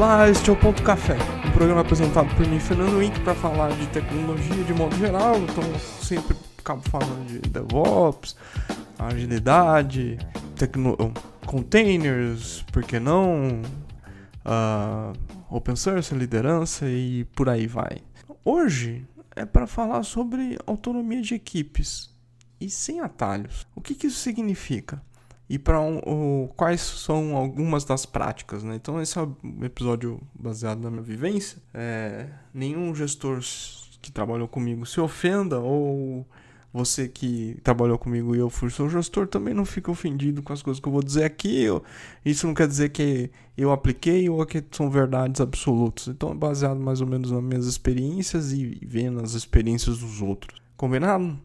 Olá, este é o Ponto Café, um programa apresentado por mim, Fernando Wink, para falar de tecnologia de modo geral. Então sempre acabo falando de DevOps, agilidade, containers, por que não, open source, liderança e por aí vai. Hoje é para falar sobre autonomia de equipes e sem atalhos. O que isso significa? E quais são algumas das práticas, né? Então esse é um episódio baseado na minha vivência. Nenhum gestor que trabalhou comigo se ofenda, ou você que trabalhou comigo e eu fui seu gestor também não fica ofendido com as coisas que eu vou dizer aqui. Isso não quer dizer que eu apliquei ou que são verdades absolutas. Então é baseado mais ou menos nas minhas experiências e vendo as experiências dos outros. Combinado?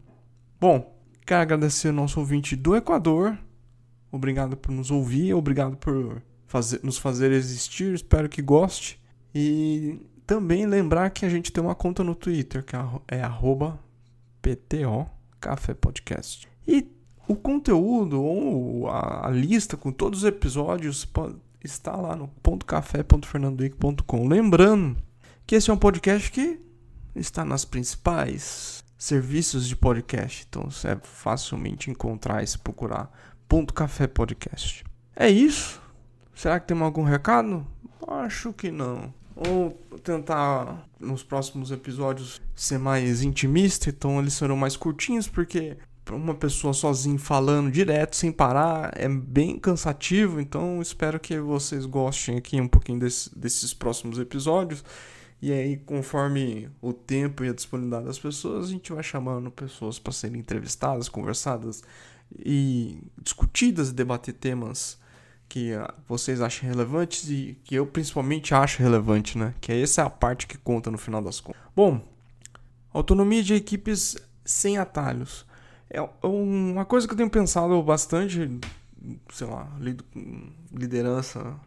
Bom, quero agradecer ao nosso ouvinte do Equador. Obrigado por nos ouvir, obrigado por nos fazer existir, espero que goste. E também lembrar que a gente tem uma conta no Twitter, que é @PTO Café Podcast. E o conteúdo ou a lista com todos os episódios está lá no .café.fernandowick.com. Lembrando que esse é um podcast que está nas principais serviços de podcast, então é facilmente encontrar e se procurar .café podcast. É isso? Será que tem algum recado? Acho que não. Ou tentar nos próximos episódios ser mais intimista, então eles serão mais curtinhos, porque para uma pessoa sozinha falando direto, sem parar, é bem cansativo. Então espero que vocês gostem aqui um pouquinho desses próximos episódios. E aí, conforme o tempo e a disponibilidade das pessoas, a gente vai chamando pessoas para serem entrevistadas, conversadas e discutidas, e debater temas que vocês acham relevantes e que eu principalmente acho relevante, né? Que essa é a parte que conta no final das contas. Bom, autonomia de equipes sem atalhos. É uma coisa que eu tenho pensado bastante, sei lá, liderança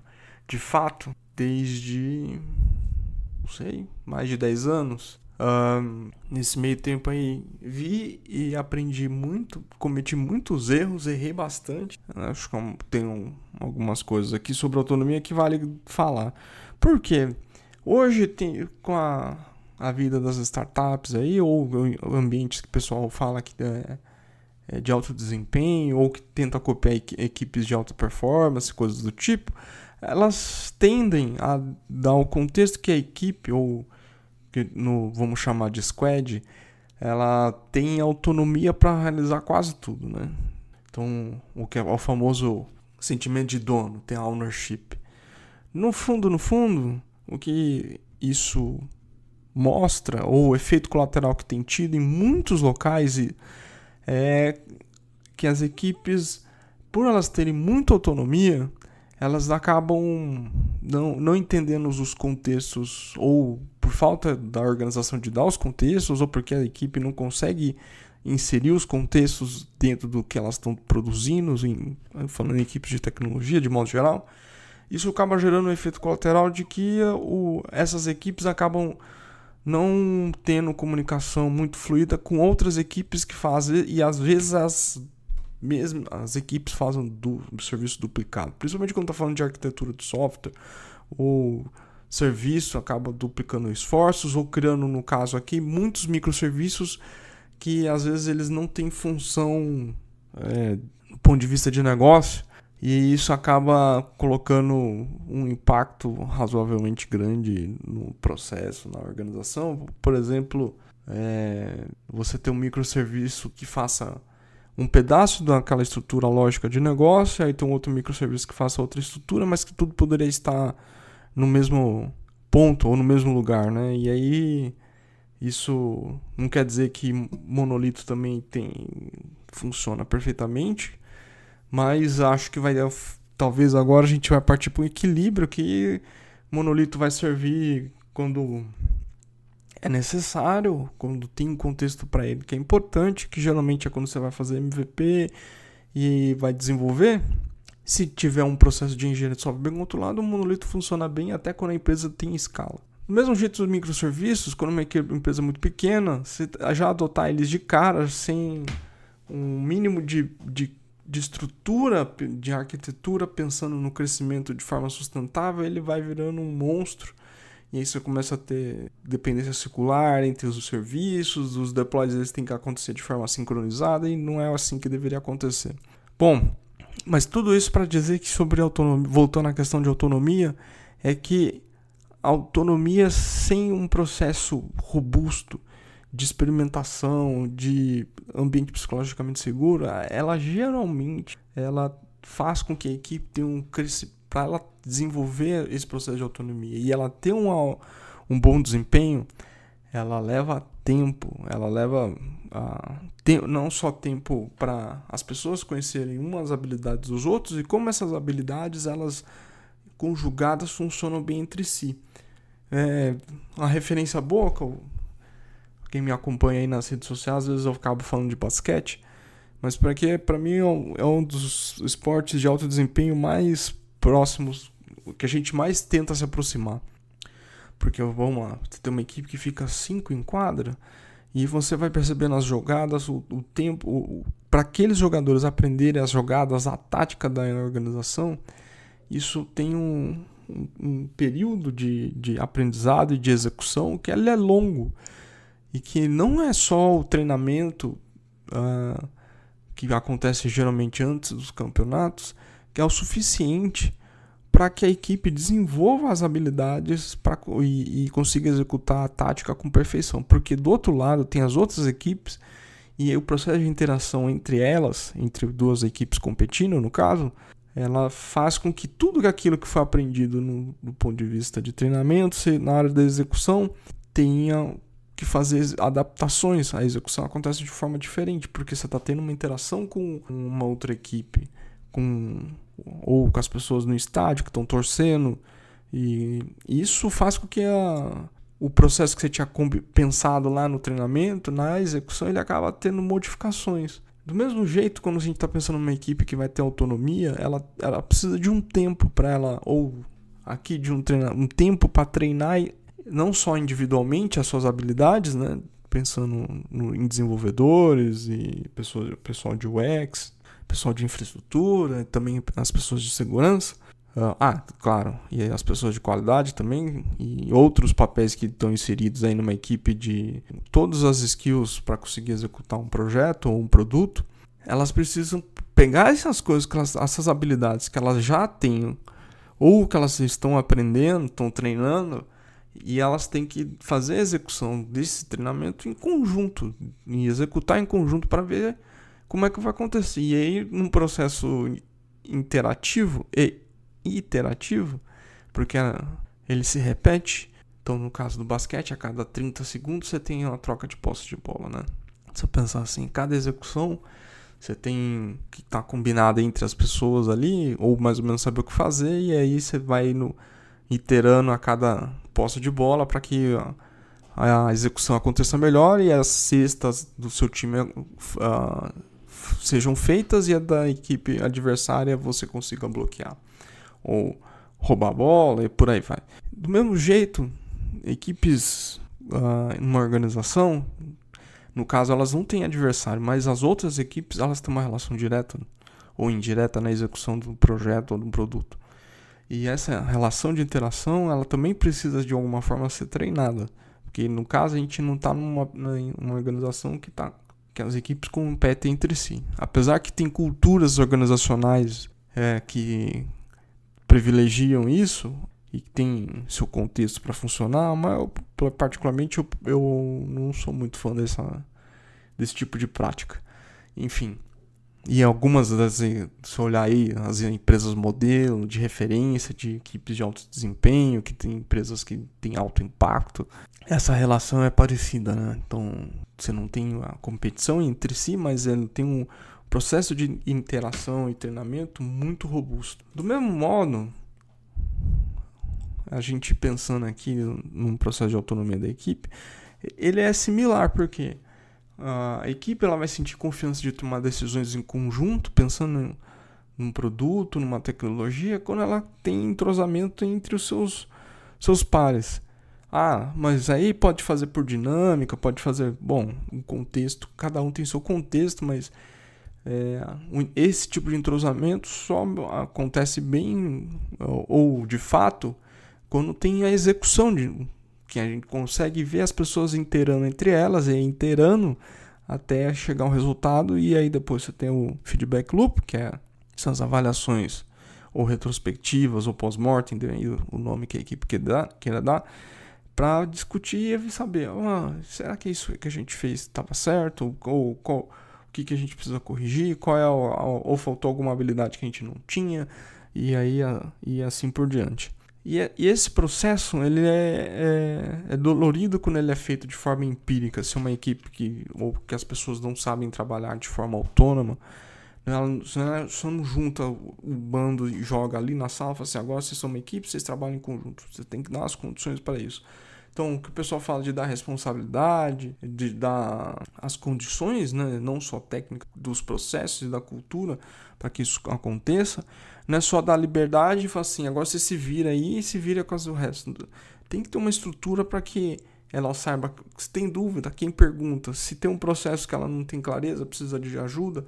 de fato, desde, não sei, mais de 10 anos. Nesse meio tempo aí vi e aprendi muito, cometi muitos erros, errei bastante. Acho que tem algumas coisas aqui sobre autonomia que vale falar. Por quê? Hoje com a vida das startups aí, ou ambientes que o pessoal fala que é de alto desempenho, ou que tenta copiar equipes de alta performance, coisas do tipo, elas tendem a dar o contexto que a equipe, ou que vamos chamar de squad, ela tem autonomia para realizar quase tudo, né? Então, o que é o famoso sentimento de dono, tem a ownership. No fundo, o que isso mostra, ou o efeito colateral que tem tido em muitos locais, é que as equipes, por elas terem muita autonomia, elas acabam não entendendo os contextos, ou por falta da organização de dar os contextos, ou porque a equipe não consegue inserir os contextos dentro do que elas estão produzindo, falando em equipes de tecnologia de modo geral. Isso acaba gerando um efeito colateral de que essas equipes acabam não tendo comunicação muito fluida com outras equipes que fazem, e às vezes as equipes fazem serviço duplicado, principalmente quando está falando de arquitetura de software, ou serviço acaba duplicando esforços, ou criando, no caso aqui, muitos microserviços que às vezes eles não têm função do ponto de vista de negócio, e isso acaba colocando um impacto razoavelmente grande no processo, na organização. Por exemplo, você ter um microserviço que faça um pedaço daquela estrutura lógica de negócio, aí tem um outro microserviço que faça outra estrutura, mas que tudo poderia estar no mesmo ponto ou no mesmo lugar, né? E aí isso não quer dizer que monolito também funciona perfeitamente, mas acho que talvez agora a gente vai partir para um equilíbrio, que monolito vai servir quando é necessário, quando tem um contexto para ele que é importante, que geralmente é quando você vai fazer MVP e vai desenvolver. Se tiver um processo de engenharia de software bem controlado, o monolito funciona bem até quando a empresa tem escala. Do mesmo jeito, os microserviços, quando uma empresa é muito pequena, você já adotar eles de cara, sem um mínimo de de estrutura, de arquitetura, pensando no crescimento de forma sustentável, ele vai virando um monstro. E aí você começa a ter dependência circular entre os serviços, os deploys eles têm que acontecer de forma sincronizada e não é assim que deveria acontecer. Bom, mas tudo isso para dizer que sobre autonomia, voltando à questão de autonomia, é que autonomia sem um processo robusto de experimentação, de ambiente psicologicamente seguro, ela geralmente faz com que a equipe tenha um crescimento, para ela desenvolver esse processo de autonomia e ela ter um bom desempenho, ela leva tempo, ela leva não só tempo para as pessoas conhecerem umas habilidades dos outros e como essas habilidades, elas conjugadas funcionam bem entre si. Uma referência boa, quem me acompanha aí nas redes sociais, às vezes eu acabo falando de basquete, mas para mim é um dos esportes de alto desempenho mais próximos, que a gente mais tenta se aproximar. Porque, vamos lá, você tem uma equipe que fica 5 em quadra e você vai perceber nas jogadas o tempo, para aqueles jogadores aprenderem as jogadas, a tática da organização, isso tem um período de aprendizado e de execução que ele é longo e que não é só o treinamento que acontece geralmente antes dos campeonatos, que é o suficiente para que a equipe desenvolva as habilidades e consiga executar a tática com perfeição. Porque do outro lado tem as outras equipes e o processo de interação entre elas, entre duas equipes competindo no caso, ela faz com que tudo aquilo que foi aprendido do ponto de vista de treinamento, na hora da execução, tenha que fazer adaptações. A execução acontece de forma diferente, porque você está tendo uma interação com uma outra equipe, ou com as pessoas no estádio que estão torcendo, e isso faz com que o processo que você tinha pensado lá no treinamento, na execução, ele acaba tendo modificações. Do mesmo jeito, quando a gente está pensando numa equipe que vai ter autonomia, ela precisa de um tempo para ela, ou aqui de um tempo para treinar não só individualmente as suas habilidades, né? Pensando em desenvolvedores e pessoal de UX, pessoal de infraestrutura, também as pessoas de segurança, claro, e as pessoas de qualidade também, e outros papéis que estão inseridos aí numa equipe de todas as skills para conseguir executar um projeto ou um produto. Elas precisam pegar essas coisas, essas habilidades que elas já têm, ou que elas estão aprendendo, estão treinando, e elas têm que fazer a execução desse treinamento em conjunto, e executar em conjunto para ver como é que vai acontecer. E aí, num processo interativo e iterativo, porque ele se repete. Então, no caso do basquete, a cada 30 segundos você tem uma troca de posse de bola, né? Se eu pensar assim, cada execução você tem que estar combinado entre as pessoas ali, ou mais ou menos saber o que fazer, e aí você vai iterando a cada posse de bola para que a execução aconteça melhor e as cestas do seu time sejam feitas e a da equipe adversária você consiga bloquear ou roubar a bola e por aí vai. Do mesmo jeito, equipes numa organização, no caso elas não têm adversário, mas as outras equipes elas têm uma relação direta ou indireta na execução do projeto ou do produto. E essa relação de interação, ela também precisa de alguma forma ser treinada. Porque no caso a gente não está numa organização que as equipes competem entre si. Apesar que tem culturas organizacionais que privilegiam isso e que tem seu contexto para funcionar, mas particularmente eu não sou muito fã desse tipo de prática. Enfim. E algumas se olhar aí, as empresas modelo de referência, de equipes de alto desempenho, que tem empresas que têm alto impacto, essa relação é parecida, né? Então, você não tem a competição entre si, mas ele tem um processo de interação e treinamento muito robusto. Do mesmo modo, a gente pensando aqui num processo de autonomia da equipe, ele é similar, porque a equipe ela vai sentir confiança de tomar decisões em conjunto, pensando num produto, numa tecnologia, quando ela tem entrosamento entre os seus pares. Mas aí pode fazer por dinâmica, pode fazer... Bom, o contexto, cada um tem seu contexto, mas Esse tipo de entrosamento só acontece bem, ou de fato, quando tem a execução, que a gente consegue ver as pessoas inteirando entre elas e inteirando até chegar ao resultado, e aí depois você tem o feedback loop, são as avaliações ou retrospectivas ou pós-mortem, o nome que a equipe queira dar, para discutir e saber, será que isso que a gente fez estava certo? Ou o que a gente precisa corrigir? Ou faltou alguma habilidade que a gente não tinha? E aí e assim por diante. E esse processo ele é dolorido quando ele é feito de forma empírica. Se uma equipe ou que as pessoas não sabem trabalhar de forma autônoma, ela só não junta o bando e joga ali na sala e fala assim, agora vocês são uma equipe, vocês trabalham em conjunto, você tem que dar as condições para isso. Então, o que o pessoal fala de dar responsabilidade, de dar as condições, né, não só técnicas, dos processos e da cultura para que isso aconteça, não é só dar liberdade e falar assim, agora você se vira aí e se vira com o resto. Tem que ter uma estrutura para que ela saiba, se tem dúvida, quem pergunta, se tem um processo que ela não tem clareza, precisa de ajuda,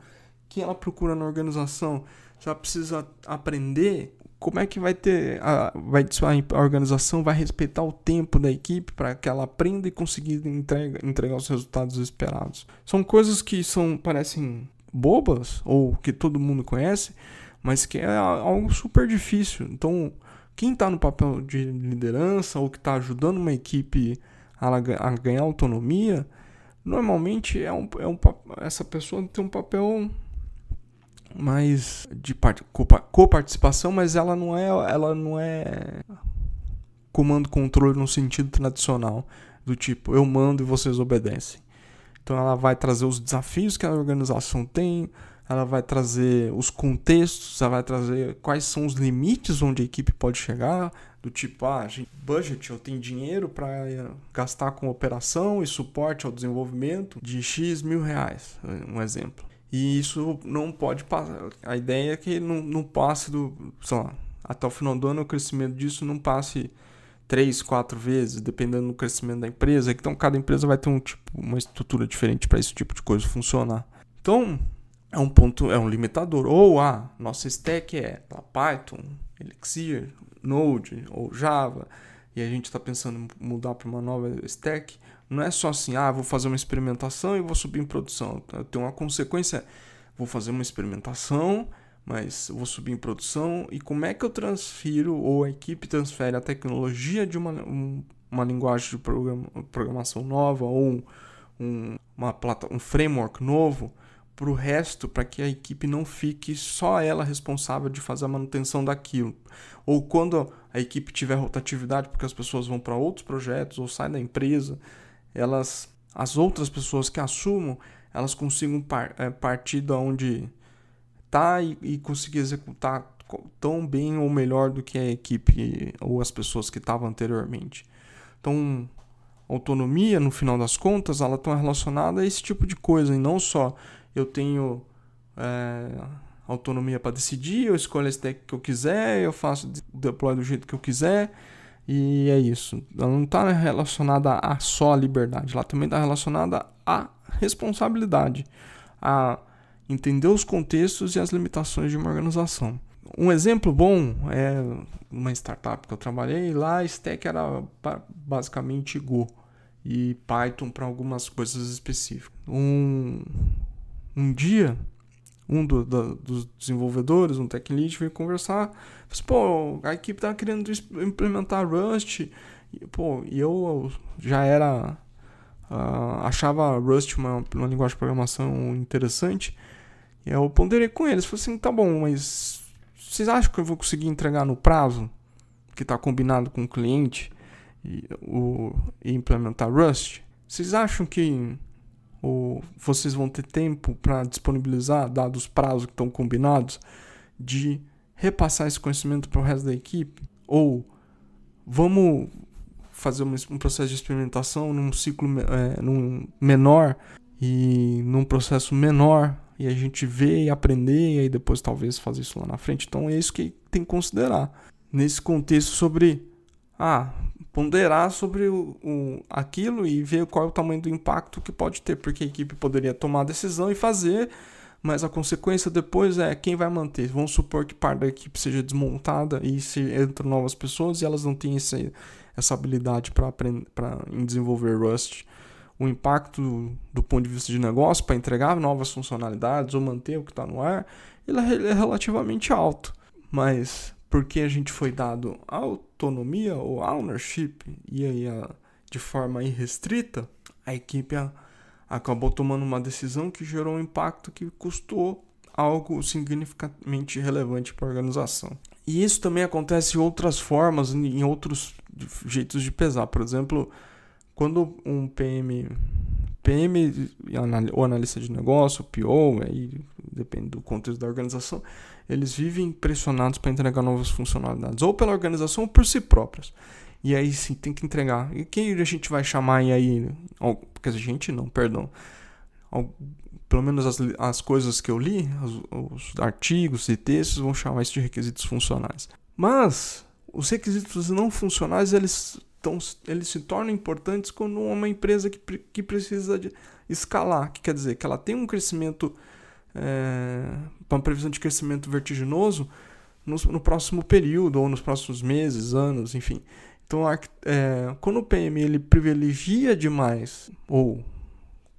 quem ela procura na organização, se ela precisa aprender, como é que vai ter a organização vai respeitar o tempo da equipe para que ela aprenda e consiga entregar os resultados esperados. São coisas que parecem bobas ou que todo mundo conhece, mas que é algo super difícil. Então, quem está no papel de liderança ou que está ajudando uma equipe a ganhar autonomia, normalmente essa pessoa tem um papel mais de coparticipação, mas ela não é comando-controle no sentido tradicional, do tipo, eu mando e vocês obedecem. Então ela vai trazer os desafios que a organização tem, ela vai trazer os contextos, ela vai trazer quais são os limites onde a equipe pode chegar, do tipo, budget, eu tenho dinheiro para gastar com operação e suporte ao desenvolvimento de X mil reais, um exemplo. E isso não pode passar. A ideia é que não passe até o final do ano o crescimento disso não passe 3, 4 vezes, dependendo do crescimento da empresa. Então cada empresa vai ter uma estrutura diferente para esse tipo de coisa funcionar. Então é um limitador. Ou nossa stack é Python, Elixir, Node ou Java, e a gente está pensando em mudar para uma nova stack. Não é só assim, vou fazer uma experimentação e vou subir em produção. Tem uma consequência, vou fazer uma experimentação, mas vou subir em produção. E como é que eu transfiro, ou a equipe transfere a tecnologia de uma linguagem de programação nova, ou um framework novo, para o resto, para que a equipe não fique só ela responsável de fazer a manutenção daquilo. Ou quando a equipe tiver rotatividade, porque as pessoas vão para outros projetos ou saem da empresa, as outras pessoas que assumam, elas consigam partir de onde está e conseguir executar tão bem ou melhor do que a equipe ou as pessoas que estavam anteriormente. Então, autonomia, no final das contas, ela está relacionada a esse tipo de coisa, e não só eu tenho autonomia para decidir, eu escolho a stack que eu quiser, eu faço deploy do jeito que eu quiser, e é isso. Ela não está relacionada a só a liberdade, ela também está relacionada à responsabilidade, a entender os contextos e as limitações de uma organização. Um exemplo bom é uma startup que eu trabalhei, lá a stack era basicamente Go e Python para algumas coisas específicas. Um dia, dos desenvolvedores, um tech lead, veio conversar. Falei, a equipe tá querendo implementar Rust. E eu já era... achava Rust uma linguagem de programação interessante. E eu ponderei com eles. Falei assim, tá bom, mas vocês acham que eu vou conseguir entregar no prazo que está combinado com o cliente e implementar Rust? Vocês acham que vocês vão ter tempo para disponibilizar, dados os prazos que estão combinados, de repassar esse conhecimento para o resto da equipe? Ou vamos fazer um processo de experimentação num ciclo menor e num processo menor, e a gente vê e aprender, e aí depois talvez fazer isso lá na frente? Então é isso que tem que considerar nesse contexto, sobre ponderar sobre aquilo e ver qual é o tamanho do impacto que pode ter, porque a equipe poderia tomar a decisão e fazer, mas a consequência depois é quem vai manter. Vamos supor que parte da equipe seja desmontada e se entram novas pessoas e elas não têm essa habilidade para desenvolver Rust. O impacto do ponto de vista de negócio para entregar novas funcionalidades ou manter o que está no ar, ele é relativamente alto. Mas porque a gente foi dado autonomia ou ownership e aí de forma irrestrita, a equipe acabou tomando uma decisão que gerou um impacto que custou algo significativamente relevante para a organização. E isso também acontece em outras formas, em outros jeitos de pesar. Por exemplo, quando um PM ou analista de negócio, PO, aí depende do contexto da organização, eles vivem pressionados para entregar novas funcionalidades, ou pela organização ou por si próprios. E aí sim, tem que entregar. E quem a gente vai chamar aí? Porque a gente não, perdão. Pelo menos as coisas que eu li, os artigos e textos vão chamar isso de requisitos funcionais. Mas os requisitos não funcionais, eles se tornam importantes quando uma empresa que precisa de escalar, que quer dizer que ela tem um crescimento, uma previsão de crescimento vertiginoso no próximo período, ou nos próximos meses, anos, enfim. Então, quando o PM ele privilegia demais, ou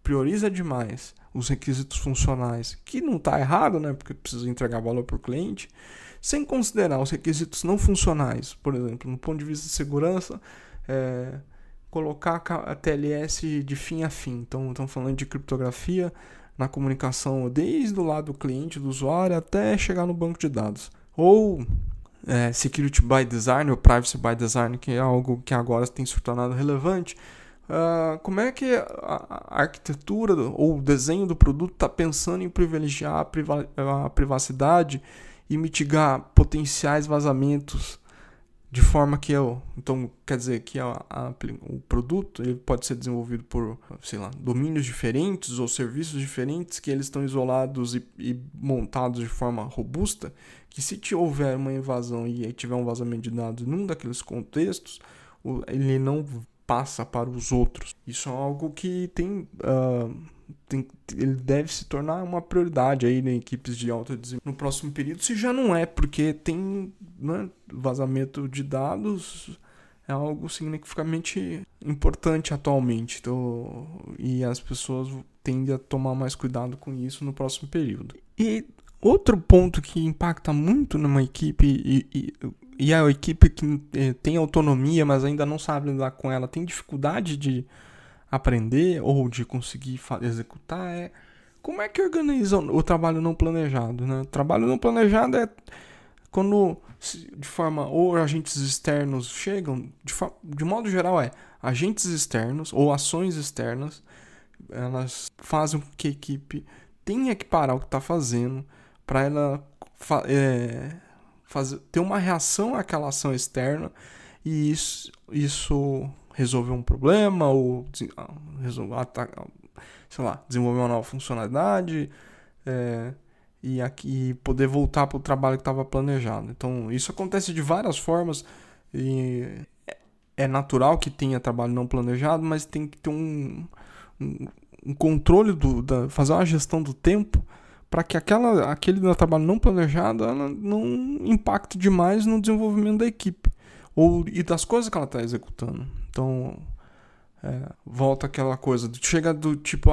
prioriza demais os requisitos funcionais, que não está errado, né, porque precisa entregar valor para o cliente, sem considerar os requisitos não funcionais, por exemplo, no ponto de vista de segurança, colocar a TLS de fim a fim. Então, estamos falando de criptografia na comunicação desde o lado do cliente, do usuário, até chegar no banco de dados. Ou Security by Design ou Privacy by Design, que é algo que agora tem se tornado relevante. Como é que a arquitetura ou o desenho do produto está pensando em privilegiar a privacidade e mitigar potenciais vazamentos de forma que então quer dizer que o produto ele pode ser desenvolvido por, sei lá, domínios diferentes ou serviços diferentes que eles estão isolados e montados de forma robusta, que se houver uma invasão e tiver um vazamento de dados num daqueles contextos, ele não passa para os outros. Isso é algo que ele deve se tornar uma prioridade aí em equipes de alto desempenho no próximo período, se já não é, porque tem, né, vazamento de dados é algo significativamente importante atualmente, então, e as pessoas tendem a tomar mais cuidado com isso no próximo período. E outro ponto que impacta muito numa equipe e a equipe que tem autonomia, mas ainda não sabe lidar com ela, tem dificuldade de aprender ou de conseguir executar, como é que organiza o trabalho não planejado, né? O trabalho não planejado é quando, de forma, ou agentes externos chegam, de modo geral agentes externos ou ações externas, elas fazem com que a equipe tenha que parar o que está fazendo para ela ter uma reação àquela ação externa e isso resolver um problema ou desenvolver uma nova funcionalidade e poder voltar para o trabalho que estava planejado. Então, isso acontece de várias formas e é natural que tenha trabalho não planejado, mas tem que ter um controle, fazer uma gestão do tempo para que aquele trabalho não planejado ela não impacte demais no desenvolvimento da equipe e das coisas que ela está executando. Então, volta aquela coisa, chega do tipo,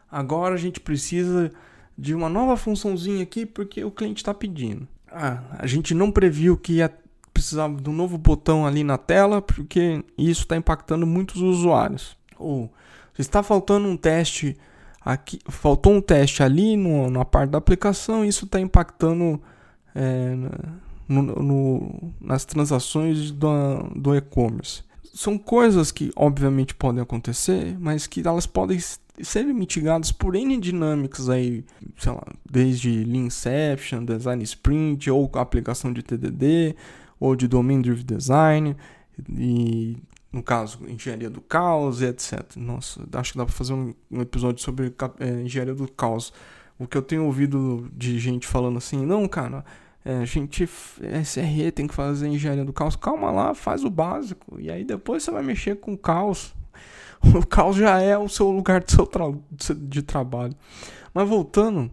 agora a gente precisa de uma nova funçãozinha aqui porque o cliente está pedindo. A gente não previu que ia precisar de um novo botão ali na tela porque isso está impactando muitos usuários. Ou está faltando um teste aqui, faltou um teste ali na parte da aplicação, e isso está impactando nas transações do e-commerce. São coisas que obviamente podem acontecer, mas que elas podem ser mitigadas por N dinâmicas aí, sei lá, desde Leanception, Design Sprint, ou aplicação de TDD, ou de Domain Driven Design, e no caso, engenharia do caos e etc. Nossa, acho que dá para fazer um episódio sobre engenharia do caos. O que eu tenho ouvido de gente falando assim, não, cara, SRE tem que fazer engenharia do caos. Calma lá, faz o básico. E aí depois você vai mexer com o caos. O caos já é o seu lugar de trabalho. Mas voltando,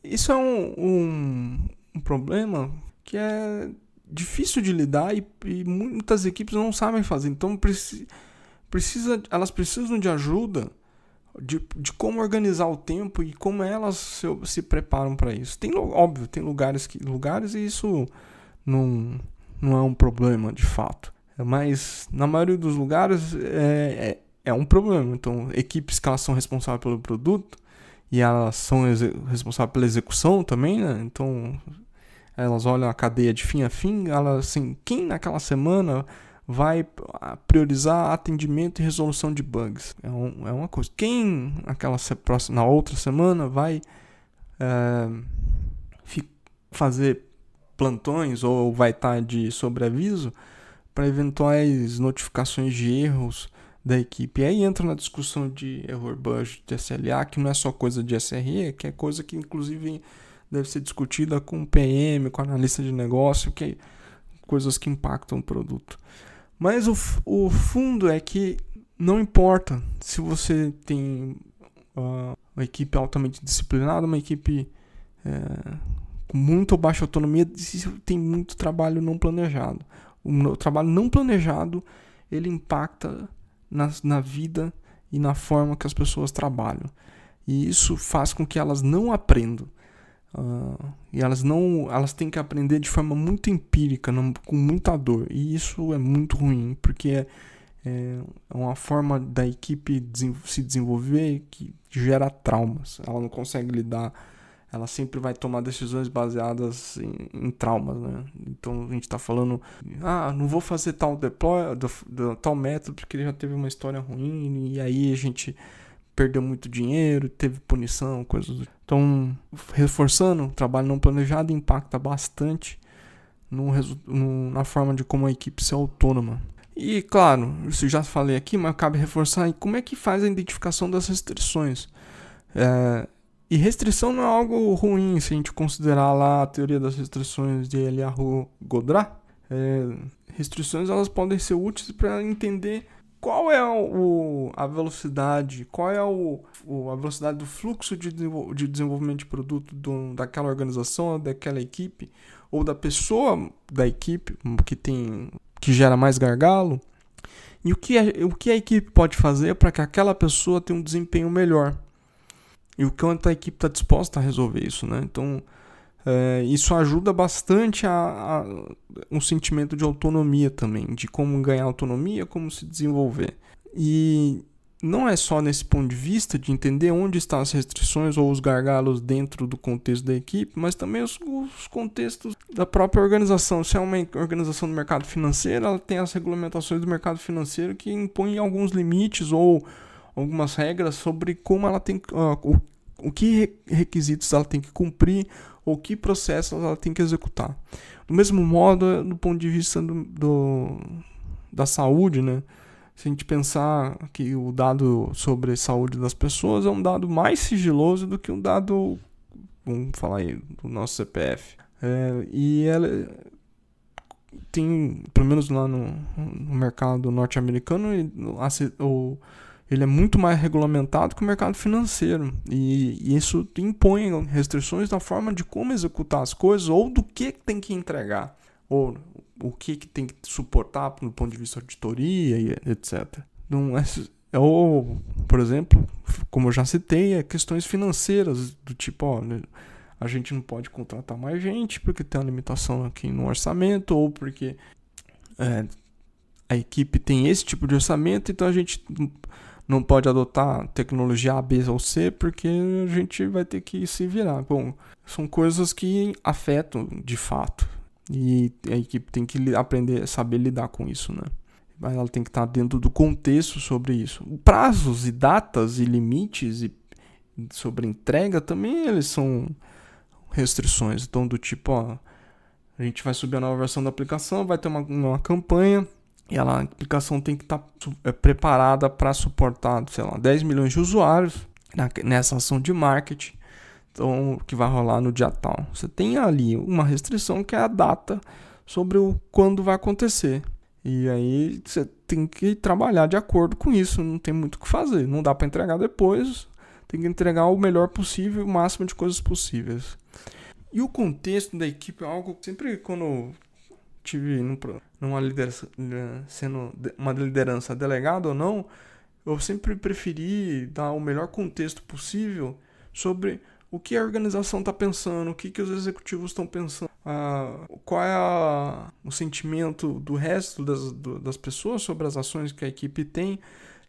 isso é um problema que é difícil de lidar e muitas equipes não sabem fazer. Então elas precisam de ajuda de como organizar o tempo e como elas se preparam para isso. Óbvio, tem lugares e isso não é um problema de fato. Mas na maioria dos lugares é um problema. Então, equipes que elas são responsáveis pelo produto e elas são responsáveis pela execução também, né? Então, elas olham a cadeia de fim a fim, elas, assim, quem naquela semana vai priorizar atendimento e resolução de bugs. É uma coisa. Quem na outra semana vai fazer plantões ou vai estar de sobreaviso para eventuais notificações de erros da equipe. E aí entra na discussão de error budget, de SLA, que não é só coisa de SRE, que é coisa que inclusive deve ser discutida com o PM, com o analista de negócio, que é coisas que impactam o produto. Mas o fundo é que não importa se você tem uma equipe altamente disciplinada, uma equipe com muito baixa autonomia, se tem muito trabalho não planejado. O trabalho não planejado, ele impacta na vida e na forma que as pessoas trabalham. E isso faz com que elas não aprendam. E elas têm que aprender de forma muito empírica, com muita dor. E isso é muito ruim, porque é uma forma da equipe se desenvolver que gera traumas. Ela não consegue lidar, ela sempre vai tomar decisões baseadas em traumas, né? Então a gente está falando, não vou fazer tal deploy, tal método porque ele já teve uma história ruim e aí a gente perdeu muito dinheiro, teve punição, coisas do tipo. Então, reforçando, o trabalho não planejado impacta bastante na forma de como a equipe ser autônoma. E, claro, isso já falei aqui, mas cabe reforçar como é que faz a identificação das restrições. E restrição não é algo ruim, se a gente considerar lá a teoria das restrições de Eliyahu Godrat. Restrições elas podem ser úteis para entender qual é a velocidade, a velocidade do fluxo de desenvolvimento de produto daquela organização, daquela equipe, ou da pessoa da equipe que gera mais gargalo, e o que a equipe pode fazer para que aquela pessoa tenha um desempenho melhor. E o quanto a equipe está disposta a resolver isso, né? Então, isso ajuda bastante a um sentimento de autonomia também, de como ganhar autonomia, como se desenvolver. E não é só nesse ponto de vista de entender onde estão as restrições ou os gargalos dentro do contexto da equipe, mas também os contextos da própria organização. Se é uma organização do mercado financeiro, ela tem as regulamentações do mercado financeiro que impõem alguns limites ou algumas regras sobre como ela tem o que requisitos ela tem que cumprir ou que processos ela tem que executar. Do mesmo modo, do ponto de vista da saúde, né? Se a gente pensar que o dado sobre saúde das pessoas é um dado mais sigiloso do que um dado, vamos falar aí, do nosso CPF. E ela tem, pelo menos lá no mercado norte-americano, ele é muito mais regulamentado que o mercado financeiro. E isso impõe restrições na forma de como executar as coisas ou do que tem que entregar. Ou o que tem que suportar do ponto de vista de auditoria e etc. Ou, por exemplo, como eu já citei, questões financeiras do tipo, a gente não pode contratar mais gente porque tem uma limitação aqui no orçamento ou porque a equipe tem esse tipo de orçamento, então a gente não pode adotar tecnologia A, B ou C porque a gente vai ter que se virar. Bom, são coisas que afetam de fato. E a equipe tem que aprender a saber lidar com isso, né? Mas ela tem que estar dentro do contexto sobre isso. Prazos e datas e limites sobre entrega também eles são restrições. Então, do tipo, a gente vai subir a nova versão da aplicação, vai ter uma campanha e a aplicação tem que estar preparada para suportar, 10 milhões de usuários nessa ação de marketing. Então, que vai rolar no dia tal. Você tem ali uma restrição que é a data sobre quando vai acontecer. E aí você tem que trabalhar de acordo com isso. Não tem muito o que fazer. Não dá para entregar depois. tem que entregar o melhor possível, o máximo de coisas possíveis. E o contexto da equipe é algo que sempre quando tive numa liderança, sendo uma liderança delegada ou não, eu sempre preferi dar o melhor contexto possível sobre o que a organização está pensando, o que os executivos estão pensando, qual é o sentimento do resto das pessoas sobre as ações que a equipe tem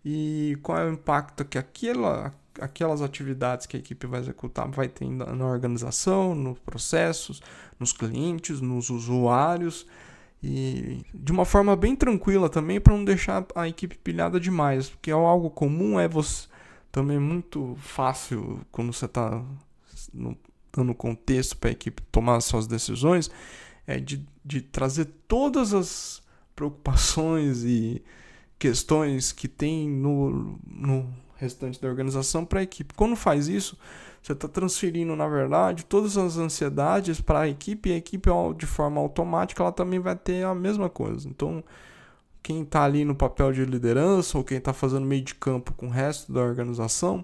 e qual é o impacto que aquelas atividades que a equipe vai executar vai ter na organização, nos processos, nos clientes, nos usuários. E de uma forma bem tranquila também, para não deixar a equipe pilhada demais, porque é algo comum, também muito fácil quando você está dando contexto para a equipe tomar as suas decisões, de trazer todas as preocupações e questões que tem no restante da organização para a equipe. Quando faz isso, você está transferindo, na verdade, todas as ansiedades para a equipe, e a equipe, de forma automática, ela também vai ter a mesma coisa. Então, quem está ali no papel de liderança, ou quem está fazendo meio de campo com o resto da organização,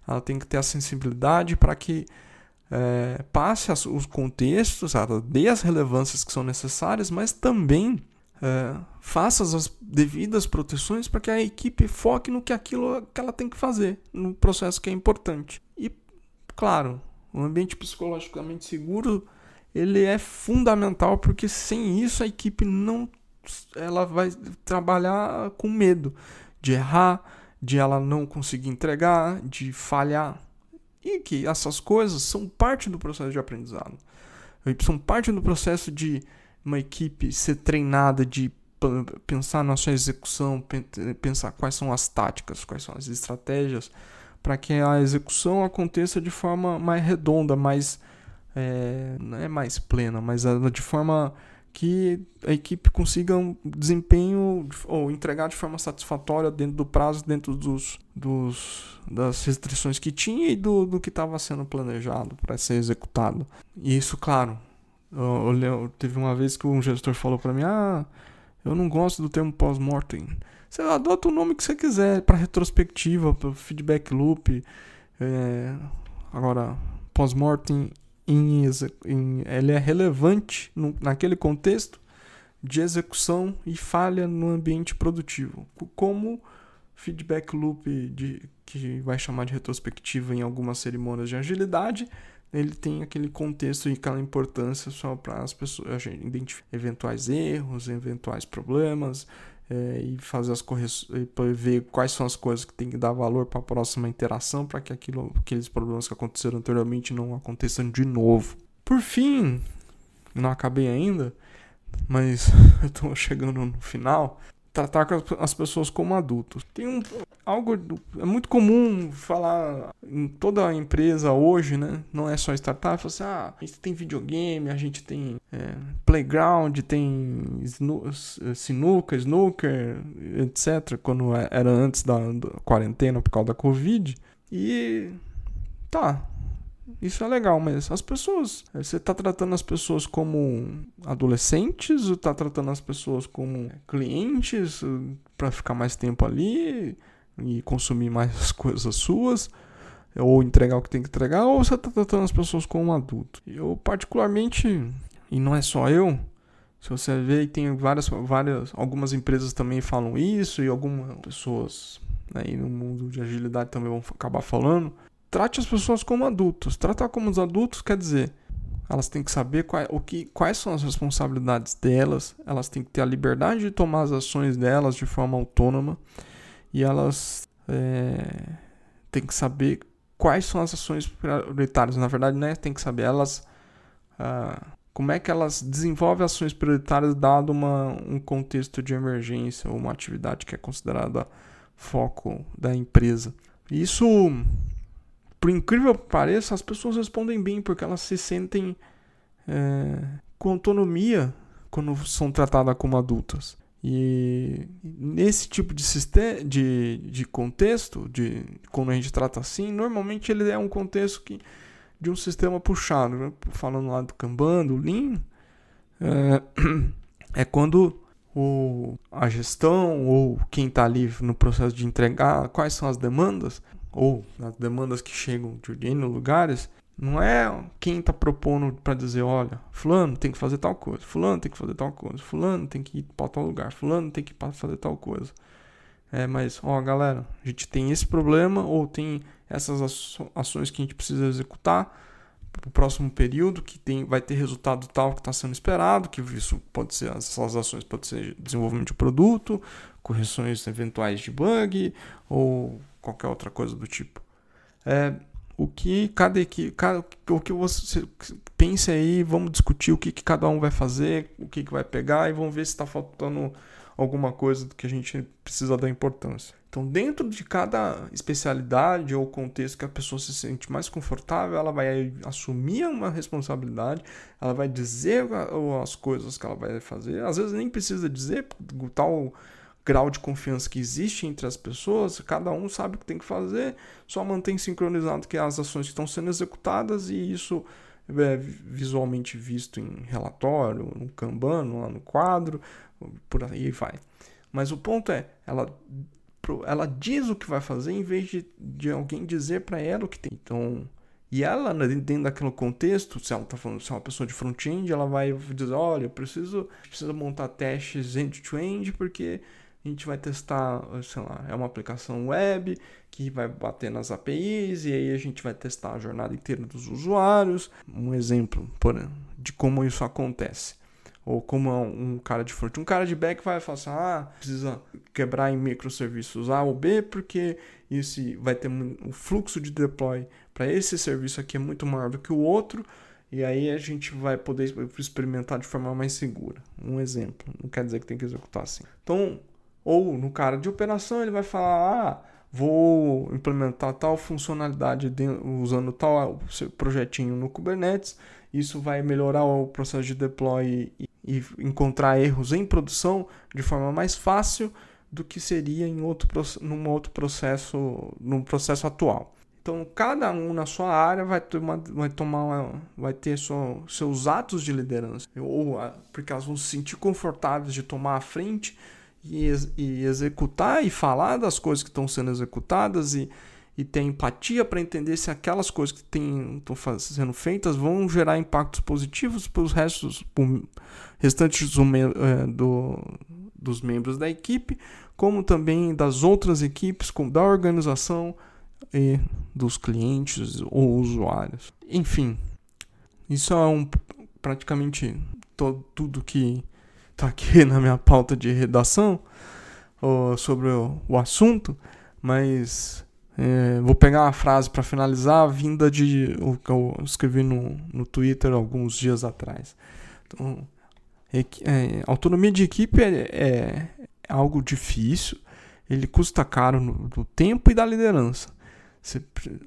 ela tem que ter a sensibilidade para que passe os contextos, ela dê as relevâncias que são necessárias, mas também faça as devidas proteções para que a equipe foque no que ela tem que fazer, no processo que é importante. E, claro, o ambiente psicologicamente seguro ele é fundamental, porque sem isso a equipe ela vai trabalhar com medo de errar, de ela não conseguir entregar, de falhar. E que essas coisas são parte do processo de aprendizado. São parte do processo de uma equipe ser treinada, de pensar na sua execução, pensar quais são as táticas, quais são as estratégias, para que a execução aconteça de forma mais redonda, não é mais plena, mas de forma que a equipe consiga um desempenho ou entregar de forma satisfatória dentro do prazo, dentro das restrições que tinha e do que estava sendo planejado para ser executado. E isso, claro, teve uma vez que um gestor falou para mim, eu não gosto do termo pós-mortem. Você adota o nome que você quiser, para retrospectiva, para feedback loop. Agora, pós-mortem, ele é relevante naquele contexto de execução e falha no ambiente produtivo. Como feedback loop, que vai chamar de retrospectiva em algumas cerimônias de agilidade, ele tem aquele contexto e aquela importância só para as pessoas identificar eventuais erros, eventuais problemas, e fazer as correções, ver quais são as coisas que tem que dar valor para a próxima interação, para que aqueles problemas que aconteceram anteriormente não aconteçam de novo. Por fim, não acabei ainda, mas eu estou chegando no final. Tratar as pessoas como adultos. É muito comum falar em toda a empresa hoje, né? Não é só startup, fala assim, a gente tem videogame, a gente tem playground, tem sinuca, snooker, etc. Quando era antes da quarentena por causa da Covid. E isso é legal, mas as pessoas... Você está tratando as pessoas como adolescentes, ou está tratando as pessoas como clientes para ficar mais tempo ali e consumir mais coisas suas, ou entregar o que tem que entregar, ou você está tratando as pessoas como adulto? Eu particularmente, e não é só eu, se você ver, tem algumas empresas também falam isso, e algumas pessoas aí no mundo de agilidade também vão acabar falando. Trate as pessoas como adultos. Tratar como os adultos quer dizer, elas têm que saber quais são as responsabilidades delas, elas têm que ter a liberdade de tomar as ações delas de forma autônoma, e elas têm que saber quais são as ações prioritárias. Na verdade, né, tem que saber como é que elas desenvolvem ações prioritárias dado um contexto de emergência ou uma atividade que é considerada foco da empresa. Isso... Por incrível que pareça, as pessoas respondem bem, porque elas se sentem com autonomia quando são tratadas como adultas. E nesse tipo de contexto, quando a gente trata assim, normalmente ele é um contexto de um sistema puxado. Né? Falando lá do Kanban, do Lean, é quando a gestão ou quem está ali no processo de entregar, quais são as demandas, ou as demandas que chegam de N lugares, não é quem está propondo para dizer, olha, fulano tem que fazer tal coisa, fulano tem que fazer tal coisa, fulano tem que ir para tal lugar, fulano tem que fazer tal coisa. Mas, galera, a gente tem esse problema ou tem essas ações que a gente precisa executar para o próximo período, que vai ter resultado tal que está sendo esperado, que isso pode ser, essas ações podem ser desenvolvimento de produto, correções eventuais de bug ou qualquer outra coisa do tipo. O que cada equipe, o que você pense aí, vamos discutir o que cada um vai fazer, o que vai pegar e vamos ver se está faltando alguma coisa que a gente precisa dar importância. Então, dentro de cada especialidade ou contexto que a pessoa se sente mais confortável, ela vai assumir uma responsabilidade, ela vai dizer as coisas que ela vai fazer. Às vezes nem precisa dizer, tal grau de confiança que existe entre as pessoas, cada um sabe o que tem que fazer, só mantém sincronizado que as ações estão sendo executadas e isso é visualmente visto em relatório, no Kanban, lá no quadro, por aí vai. Mas o ponto é, ela diz o que vai fazer em vez de alguém dizer para ela o que tem. Então, e ela, dentro daquele contexto, se ela está falando, se é uma pessoa de front-end, ela vai dizer, olha, precisa montar testes end-to-end porque a gente vai testar, sei lá, é uma aplicação web que vai bater nas APIs e aí a gente vai testar a jornada inteira dos usuários. Um exemplo de como isso acontece. Ou como um cara de front. Um cara de back vai falar assim, precisa quebrar em microserviços A ou B, porque isso vai ter o fluxo de deploy para esse serviço aqui é muito maior do que o outro, e aí a gente vai poder experimentar de forma mais segura. Um exemplo, não quer dizer que tem que executar assim. Então, ou no cara de operação ele vai falar, vou implementar tal funcionalidade usando tal projetinho no Kubernetes, isso vai melhorar o processo de deploy e encontrar erros em produção de forma mais fácil do que seria num outro processo, num processo atual. Então, cada um na sua área vai ter seus atos de liderança, ou porque elas vão se sentir confortáveis de tomar a frente e executar e falar das coisas que estão sendo executadas e ter empatia para entender se aquelas coisas que estão sendo feitas vão gerar impactos positivos para os restantes dos membros da equipe, como também das outras equipes, como da organização e dos clientes ou usuários. Enfim, isso é praticamente tudo que está aqui na minha pauta de redação sobre o assunto, mas vou pegar uma frase para finalizar, vinda de o que eu escrevi no Twitter alguns dias atrás. Então, autonomia de equipe é algo difícil, ele custa caro no tempo e da liderança.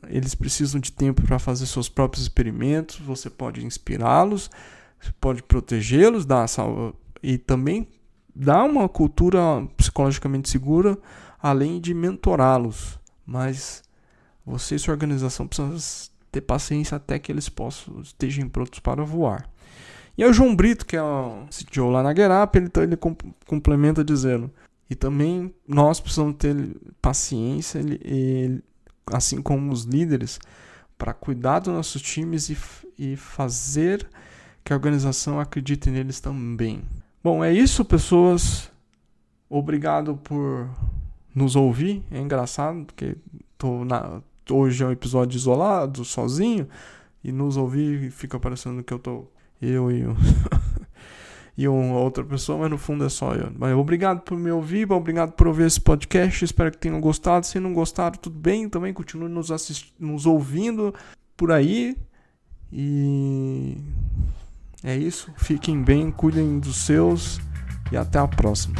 Eles precisam de tempo para fazer seus próprios experimentos, você pode inspirá-los, você pode protegê-los, e também dar uma cultura psicologicamente segura, além de mentorá-los. Mas você e sua organização precisam ter paciência até que eles estejam prontos para voar. E aí o João Brito, que é o CTO lá na GetUp, ele complementa dizendo, e também nós precisamos ter paciência, assim como os líderes, para cuidar dos nossos times e fazer que a organização acredite neles também. Bom, é isso, pessoas. Obrigado por nos ouvir. É engraçado, porque hoje é um episódio isolado, sozinho, e nos ouvir fica parecendo que eu e uma outra pessoa, mas no fundo é só eu. Mas obrigado por me ouvir, obrigado por ouvir esse podcast, espero que tenham gostado. Se não gostaram, tudo bem, também continue nos ouvindo por aí. E é isso, fiquem bem, cuidem dos seus e até a próxima.